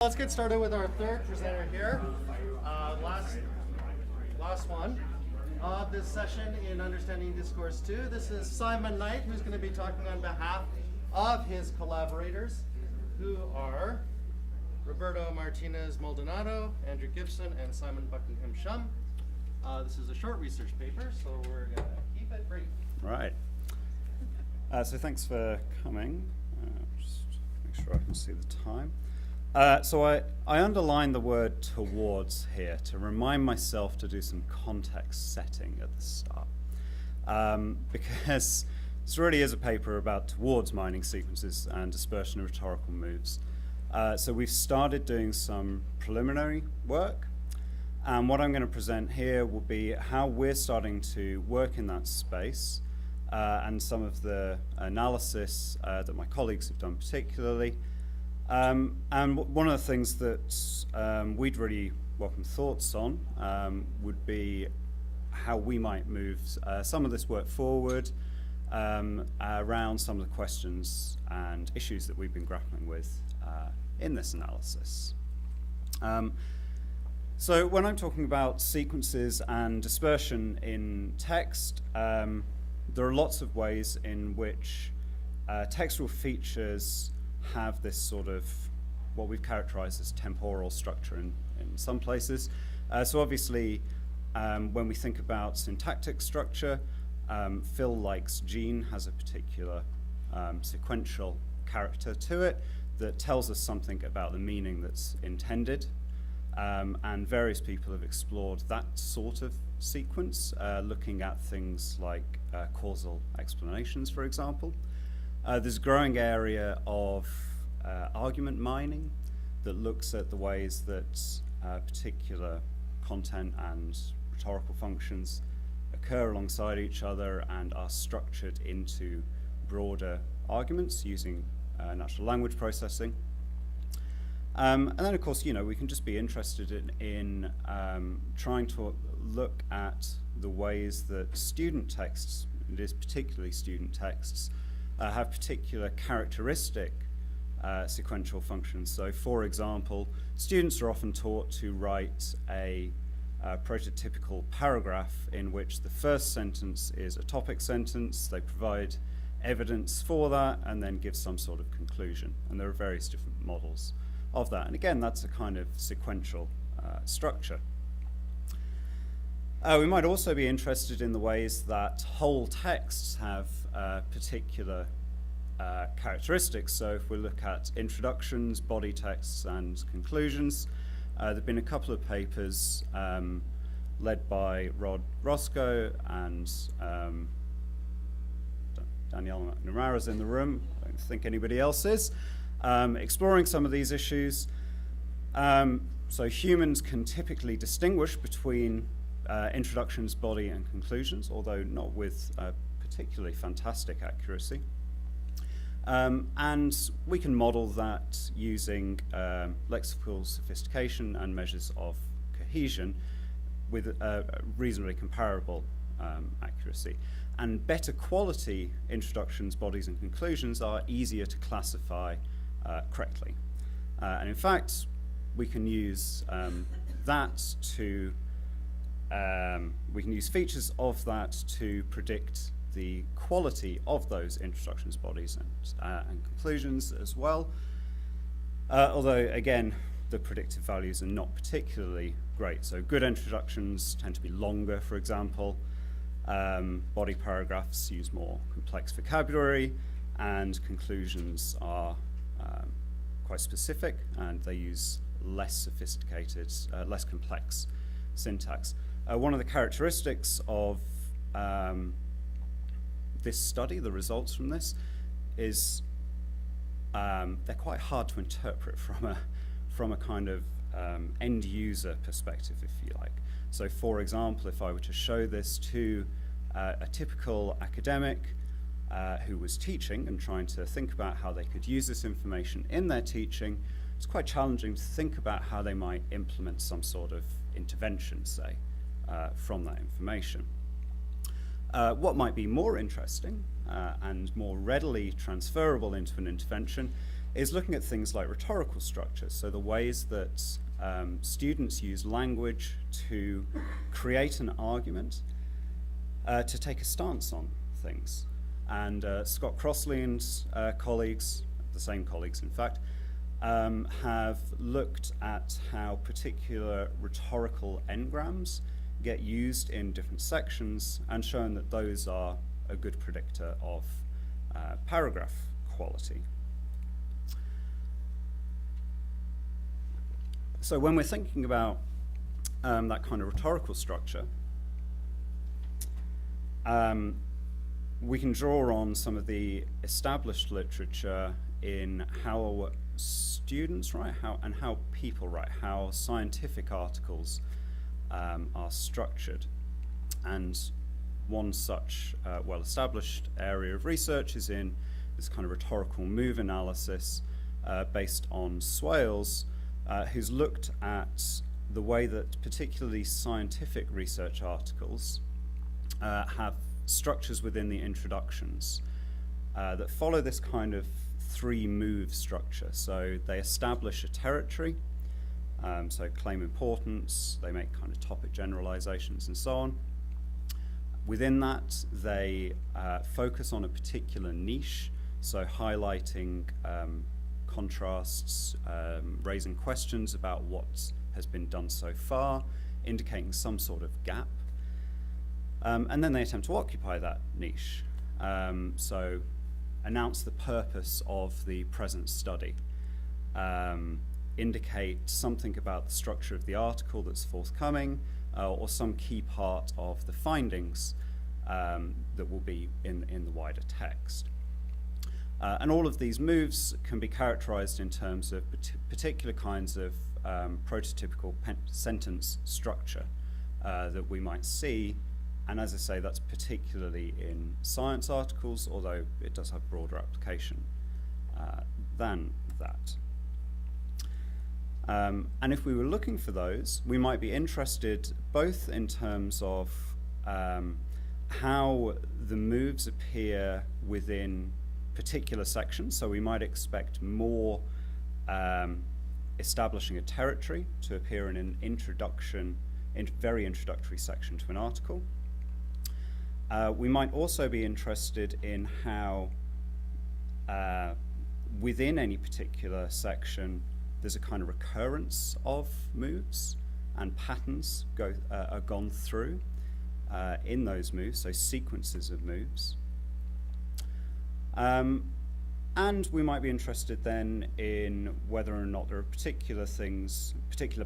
Let's get started with our third presenter here. Last one of this session in Understanding Discourse 2. This is Simon Knight, who's going to be talking on behalf of his collaborators, who are Roberto Martinez-Maldonado, Andrew Gibson, and Simon Buckingham Shum. This is a short research paper, so we're going to keep it brief. Right. So thanks for coming. Just make sure I can see the time. So I underline the word towards here to remind myself to do some context setting at the start. Because this really is a paper about towards mining sequences and dispersion of rhetorical moves. So we've started doing some preliminary work. And what I'm going to present here will be how we're starting to work in that space and some of the analysis that my colleagues have done particularly. And one of the things that we'd really welcome thoughts on would be how we might move some of this work forward around some of the questions and issues that we've been grappling with in this analysis. So when I'm talking about sequences and dispersion in text, there are lots of ways in which textual features have this sort of what we've characterized as temporal structure in some places. So obviously, when we think about syntactic structure, Phil likes Gene has a particular sequential character to it that tells us something about the meaning that's intended. And various people have explored that sort of sequence, looking at things like causal explanations, for example. There's a growing area of argument mining that looks at the ways that particular content and rhetorical functions occur alongside each other and are structured into broader arguments using natural language processing. And then, of course, we can just be interested in trying to look at the ways that student texts, it is particularly student texts, have particular characteristic sequential functions. So, for example, students are often taught to write a prototypical paragraph in which the first sentence is a topic sentence. They provide evidence for that and then give some sort of conclusion. And there are various different models of that. And again, that's a kind of sequential structure. We might also be interested in the ways that whole texts have particular characteristics. So if we look at introductions, body texts, and conclusions, there have been a couple of papers led by Rod Roscoe and Danielle Namara's in the room. I don't think anybody else is. Exploring some of these issues. So humans can typically distinguish between introductions, body, and conclusions, although not with particularly fantastic accuracy. And we can model that using lexical sophistication and measures of cohesion with reasonably comparable accuracy. And better quality introductions, bodies, and conclusions are easier to classify correctly. And in fact, we can use we can use features of that to predict the quality of those introductions, bodies, and conclusions as well. Although, again, the predictive values are not particularly great. So good introductions tend to be longer, for example. Body paragraphs use more complex vocabulary, and conclusions are quite specific, and they use less sophisticated, less complex syntax. One of the characteristics of this study, the results from this, is they're quite hard to interpret from a kind of end user perspective, if you like. So, for example, if I were to show this to a typical academic who was teaching and trying to think about how they could use this information in their teaching, it's quite challenging to think about how they might implement some sort of intervention, say, from that information. What might be more interesting and more readily transferable into an intervention is looking at things like rhetorical structures, so the ways that students use language to create an argument, to take a stance on things. And Scott Crossley and colleagues, the same colleagues in fact, have looked at how particular rhetorical engrams get used in different sections and shown that those are a good predictor of paragraph quality. So when we're thinking about that kind of rhetorical structure, we can draw on some of the established literature in how students write, how people write, how scientific articles are structured. And one such well-established area of research is in this kind of rhetorical move analysis based on Swales, who's looked at the way that particularly scientific research articles have structures within the introductions that follow this kind of three-move structure. So they establish a territory, so claim importance, they make kind of topic generalizations and so on. Within that, they focus on a particular niche, so highlighting contrasts, raising questions about what has been done so far, indicating some sort of gap. And then they attempt to occupy that niche. So announce the purpose of the present study, indicate something about the structure of the article that's forthcoming, or some key part of the findings that will be in the wider text. And all of these moves can be characterized in terms of particular kinds of prototypical sentence structure that we might see. And as I say, that's particularly in science articles, although it does have broader application than that. And if we were looking for those, we might be interested both in terms of how the moves appear within particular sections. So we might expect more establishing a territory to appear in an very introductory section to an article. We might also be interested in how within any particular section there's a kind of recurrence of moves and patterns are gone through in those moves, so sequences of moves. And we might be interested then in whether or not there are particular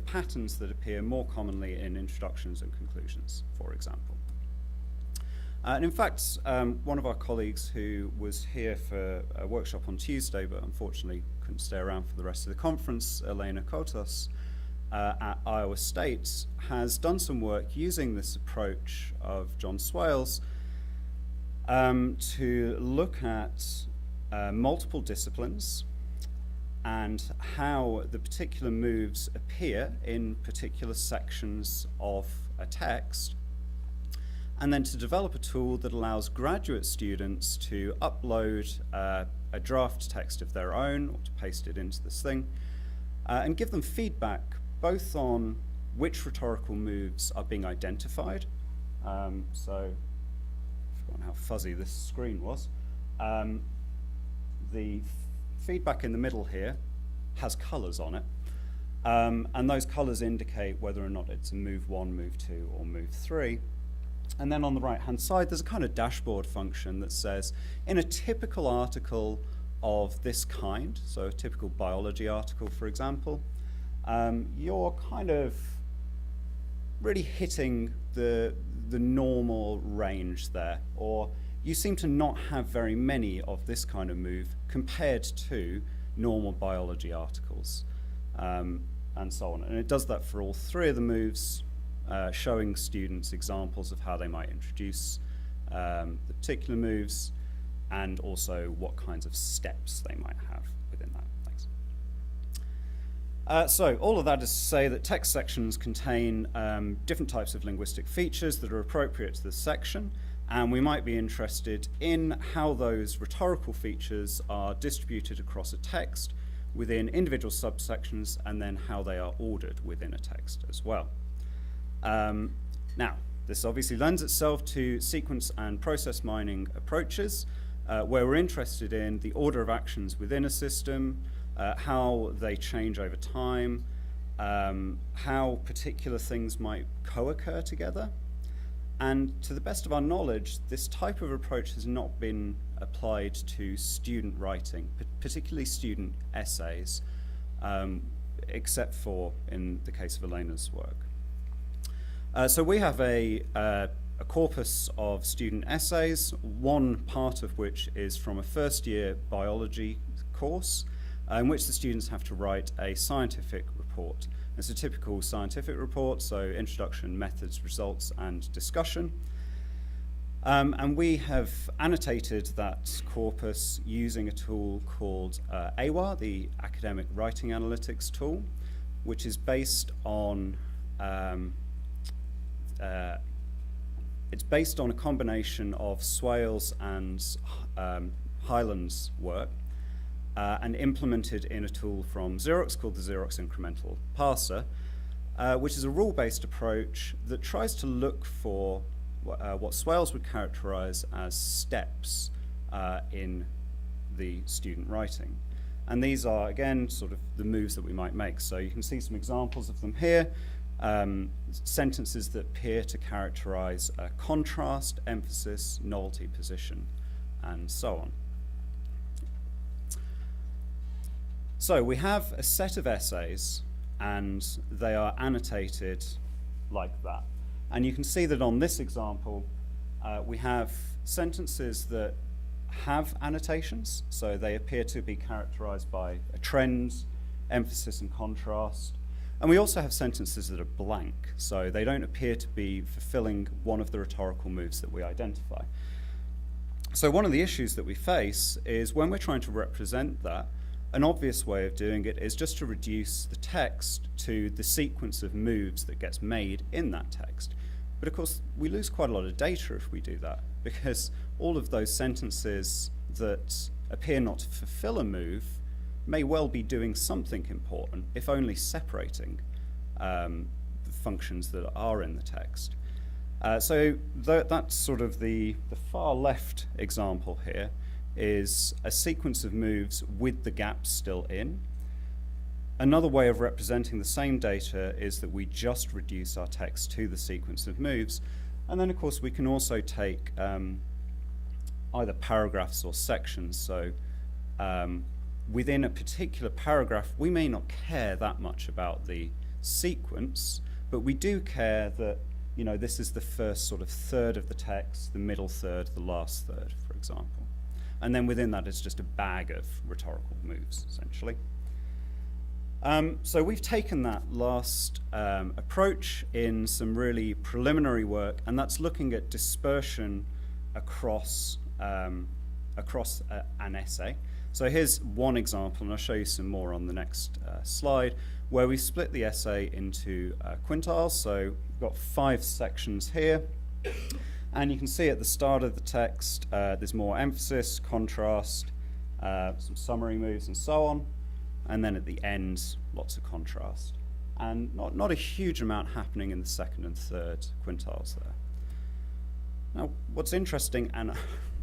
patterns that appear more commonly in introductions and conclusions, for example. And in fact, one of our colleagues who was here for a workshop on Tuesday, but unfortunately couldn't stay around for the rest of the conference, Elena Kotos, at Iowa State, has done some work using this approach of John Swales to look at multiple disciplines and how the particular moves appear in particular sections of a text, and then to develop a tool that allows graduate students to upload a draft text of their own, or to paste it into this thing, and give them feedback both on which rhetorical moves are being identified. So, I've forgotten how fuzzy this screen was. The feedback in the middle here has colors on it, and those colors indicate whether or not it's a move 1, move 2, or move 3. And then on the right-hand side, there's a kind of dashboard function that says, in a typical article of this kind, so a typical biology article, for example, you're kind of really hitting the normal range there, or you seem to not have very many of this kind of move compared to normal biology articles, and so on. And it does that for all three of the moves, showing students examples of how they might introduce the particular moves, and also what kinds of steps they might have within that. Thanks. So all of that is to say that text sections contain different types of linguistic features that are appropriate to the section, and we might be interested in how those rhetorical features are distributed across a text within individual subsections, and then how they are ordered within a text as well. Now, this obviously lends itself to sequence and process mining approaches, where we're interested in the order of actions within a system, how they change over time, how particular things might co-occur together. And to the best of our knowledge, this type of approach has not been applied to student writing, particularly student essays, except for in the case of Elena's work. So we have a corpus of student essays, one part of which is from a first-year biology course, in which the students have to write a scientific report. It's a typical scientific report, so introduction, methods, results, and discussion. And we have annotated that corpus using a tool called AWA, the Academic Writing Analytics tool, which is based on it's based on a combination of Swales and Hyland's work, and implemented in a tool from Xerox called the Xerox Incremental Parser, which is a rule-based approach that tries to look for what Swales would characterize as steps in the student writing. And these are, again, sort of the moves that we might make. So you can see some examples of them here. Sentences that appear to characterize contrast, emphasis, novelty, position, and so on. So we have a set of essays, and they are annotated like that. And you can see that on this example, we have sentences that have annotations, so they appear to be characterized by a trend, emphasis, and contrast. And we also have sentences that are blank, so they don't appear to be fulfilling one of the rhetorical moves that we identify. So one of the issues that we face is when we're trying to represent that, an obvious way of doing it is just to reduce the text to the sequence of moves that gets made in that text. But of course, we lose quite a lot of data if we do that, because all of those sentences that appear not to fulfill a move may well be doing something important, if only separating the functions that are in the text. So that's sort of the far left example here is a sequence of moves with the gaps still in. Another way of representing the same data is that we just reduce our text to the sequence of moves. And then, of course, we can also take either paragraphs or sections. So within a particular paragraph, we may not care that much about the sequence, but we do care that, you know, this is the first sort of third of the text, the middle third, the last third, for example. And then within that, it's just a bag of rhetorical moves, essentially. So we've taken that last approach in some really preliminary work, and that's looking at dispersion across an essay. So here's one example, and I'll show you some more on the next slide, where we split the essay into quintiles. So we've got 5 sections here. And you can see at the start of the text, there's more emphasis, contrast, some summary moves, and so on. And then at the end, lots of contrast. And not a huge amount happening in the second and third quintiles there. Now, what's interesting, and I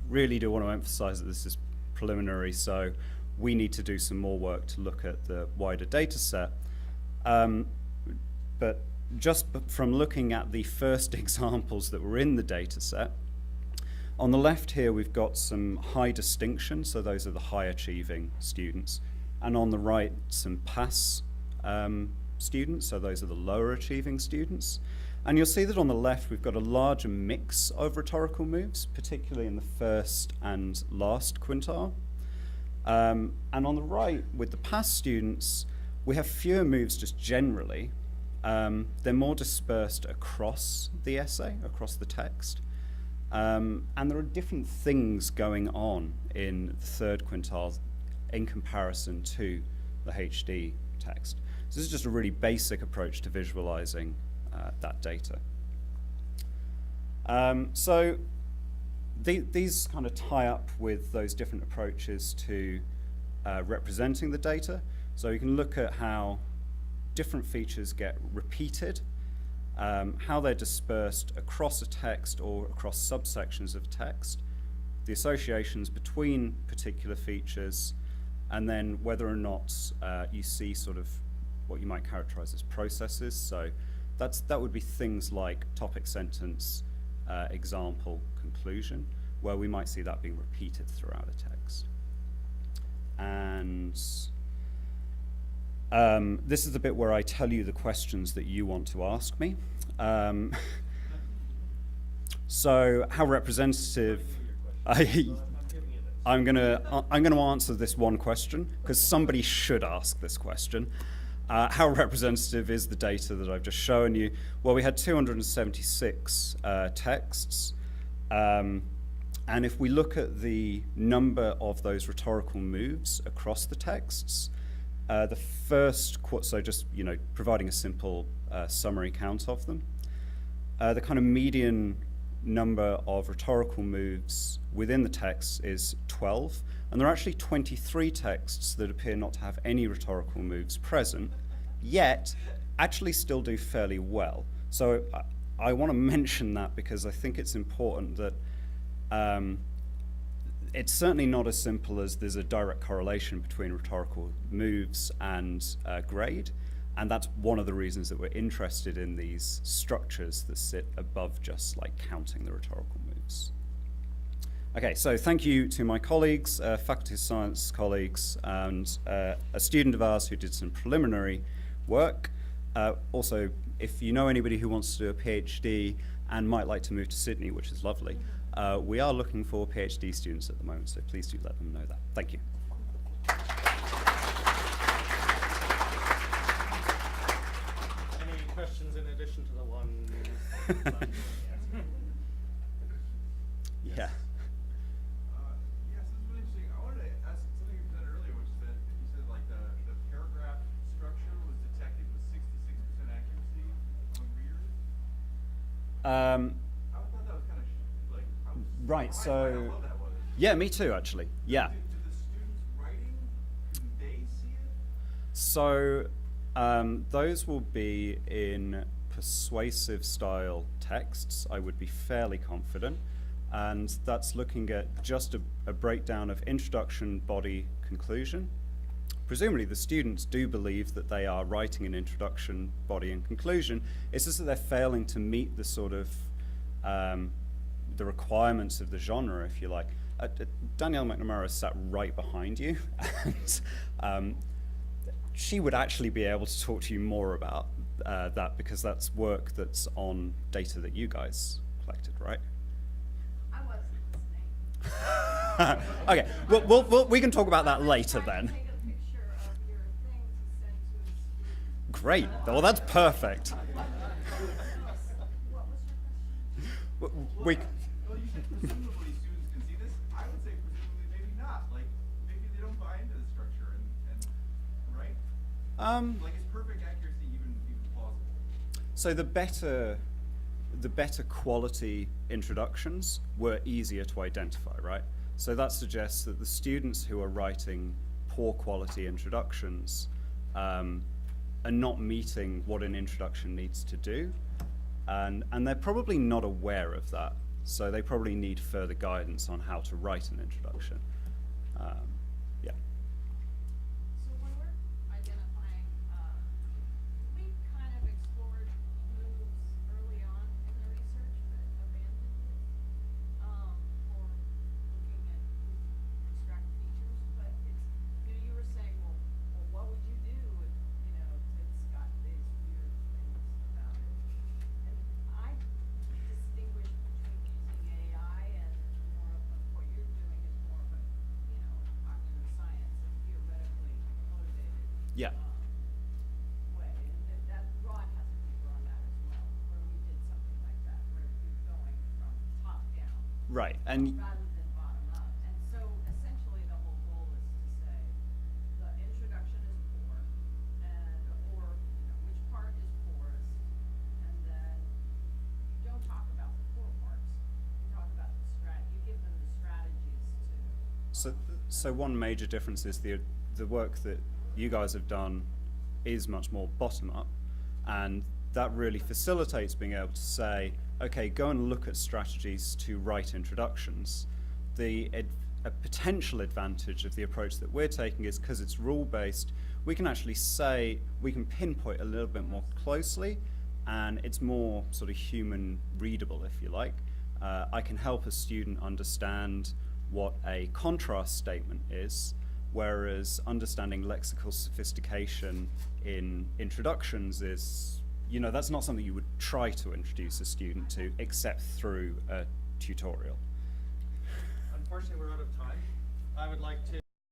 really do want to emphasize that this is preliminary, so we need to do some more work to look at the wider data set. But just from looking at the first examples that were in the data set, on the left here we've got some high distinction, so those are the high achieving students, and on the right some pass students, so those are the lower achieving students. And you'll see that on the left we've got a larger mix of rhetorical moves, particularly in the first and last quintile. And on the right, with the pass students, we have fewer moves just generally. They're more dispersed across the essay, across the text. And there are different things going on in the third quintile in comparison to the HD text. So this is just a really basic approach to visualizing that data. So these kind of tie up with those different approaches to representing the data. So you can look at how different features get repeated, how they're dispersed across a text or across subsections of text, the associations between particular features, and then whether or not you see sort of what you might characterize as processes. So that would be things like topic, sentence, example, conclusion, where we might see that being repeated throughout a text. And this is the bit where I tell you the questions that you want to ask me. So how representative? I'm gonna answer this one question because somebody should ask this question. How representative is the data that I've just shown you? Well, we had 276 texts. And if we look at the number of those rhetorical moves across the texts, the first, so just providing a simple summary count of them, the kind of median number of rhetorical moves within the text is 12, and there are actually 23 texts that appear not to have any rhetorical moves present, yet actually still do fairly well. So I want to mention that because I think it's important that it's certainly not as simple as there's a direct correlation between rhetorical moves and grade, and that's one of the reasons that we're interested in these structures that sit above just like counting the rhetorical moves. Okay, so thank you to my colleagues, faculty of science colleagues, and a student of ours who did some preliminary work. Also, if you know anybody who wants to do a PhD and might like to move to Sydney, which is lovely, we are looking for PhD students at the moment, so please do let them know that. Thank you. Any questions in addition to the one? Yeah. Yes, this is really interesting. I wanted to ask something you said earlier, which is that you said like the paragraph structure was detected with 66% accuracy among readers. I thought that was kind of Right, surprised so by how low that was. yeah, me too actually. Yeah. Did the students writing, did they see it? So those will be in persuasive style texts, I would be fairly confident. And that's looking at just a breakdown of introduction, body, conclusion. Presumably the students do believe that they are writing an introduction, body, and conclusion. It's just that they're failing to meet the sort of the requirements of the genre, if you like. Danielle McNamara sat right behind you, and she would actually be able to talk to you more about that because that's work that's on data that you guys collected, right? I wasn't listening. Okay, we can talk about that later then. Take a picture of your thing to send to the students. Great. Well, that's perfect. What was your question? We. Well, you said presumably students can see this. I would say presumably maybe not. Like maybe they don't buy into the structure and right? Like is perfect accuracy even plausible? So the better quality introductions were easier to identify, right? So that suggests that the students who are writing poor quality introductions are not meeting what an introduction needs to do, and they're probably not aware of that. So they probably need further guidance on how to write an introduction. Yeah. So when we're identifying, we kind of explored moves early on in the research, but abandoned it for looking at abstract features. But it's, you were saying, well, what would you do if, it's got these weird things about it? And I distinguish between using AI and more of what you're doing is more of a, cognitive science and theoretically motivated. Yeah. Way, and that Rod has a paper on that as well, where we did something like that, where you're going from top down Right. And rather than bottom up. And so essentially the whole goal is to say the introduction is poor, or which part is poorest, and then you don't talk about the poor parts. You talk about you give them the strategies to. so one major difference is the work that you guys have done is much more bottom up, and that really facilitates being able to say, okay, go and look at strategies to write introductions. A potential advantage of the approach that we're taking is because it's rule-based, we can actually say, we can pinpoint a little bit more closely, and it's more sort of human readable, if you like. I can help a student understand what a contrast statement is, whereas understanding lexical sophistication in introductions is, you know, that's not something you would try to introduce a student to except through a tutorial. Unfortunately, we're out of time. I would like to